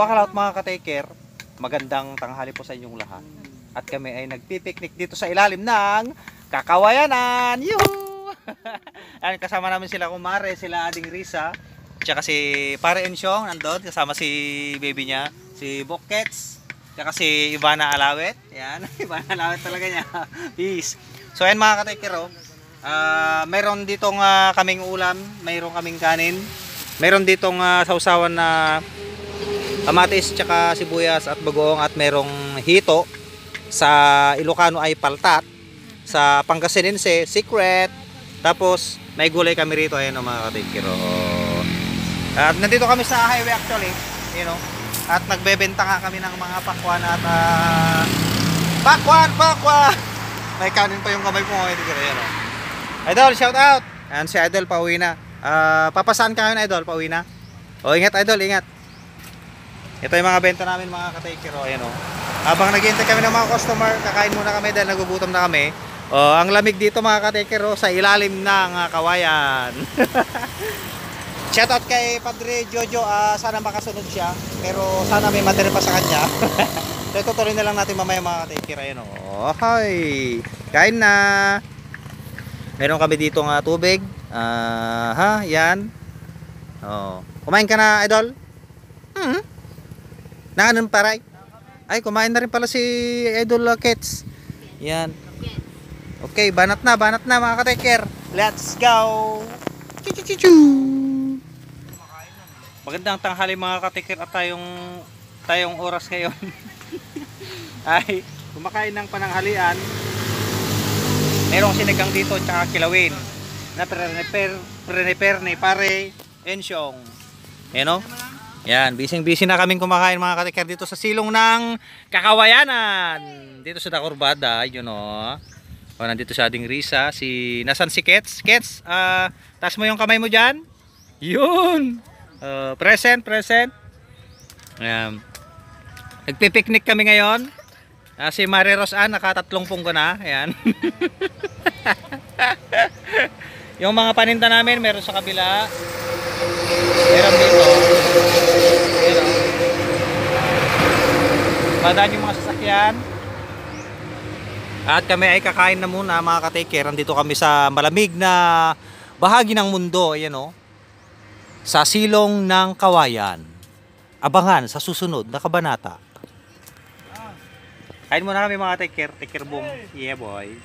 Wakalaot mga ka-taker, magandang tanghali po sa inyong lahat. At kami ay nagpipiknik dito sa ilalim ng Kakawayanan. Yuhu! Ayan, kasama namin sila kumare, sila Ading Risa, tsaka si Pare Ensyong nandun, kasama si baby niya, si Bokets, tsaka si Ivana Alawet. Ayan, Ivana Alawet talaga niya. Peace. So ayan mga ka-taker, mayroon ditong kaming ulam, mayroon kaming kanin, mayroon ditong sausawan na kamatis tsaka sibuyas at bagoong, at merong hito. Sa Ilocano ay paltat, sa Pangasinense secret. Tapos may gulay kami rito, ayan o mga katikiro. At nandito kami sa highway actually, you know, at nagbebenta nga kami ng mga pakwan at pakwan. May kanin pa yung kamay po mga katikiro, ayan o. Idol, shout out. Ayan si Idol, pauwi na. Papasaan ka ngayon Idol, pauwi na. O ingat Idol, ingat. Ito yung mga benta namin mga ka-taker, ayan o. Habang naghihintay kami ng mga customer, kakain muna kami dahil nagugutom na kami. Ang lamig dito mga ka-taker, sa ilalim ng kawayan. Shoutout kay Padre Jojo, sana makasunod siya, pero sana may matira pa sa kanya. So tutuloy na lang natin mamaya mga ka-taker, ayan o. Hi! Kain na! Meron kami dito nga tubig. Yan. Kumain ka na Idol? Nanganon paray? Ay, kumain na rin pala si Idol Kets. Yan. Okay, banat na mga ka-taker. Let's go! Magandang tanghali mga ka-taker, at tayong oras ngayon ay kumakain ng pananghalian. Merong sinigang dito tsaka kilawin na prepare ni Pare Ensyong. Yan o. Yan, busy na kaming kumakain mga ka-taker dito sa silong ng Kakawayanan. Dito sa Dakurbada, yun o. Nandito sa Ading Risa, nasan si Kets? Kets, taas mo yung kamay mo dyan. Yun. Present. Ayan. Nagpipiknik kami ngayon. Si Mare Rosan, nakatatlong pungko na. Ayan. Yung mga paninda namin, meron sa kabila. Meron dito. Ayan. Madaan yung mga sasakyan. At kami ay kakain na muna mga ka-taker. Andito kami sa malamig na bahagi ng mundo. Ayan o. Sa silong ng Kawayan. Abangan sa susunod na kabanata. Kain muna kami mga ka-taker. Taker boom. Yeah boy.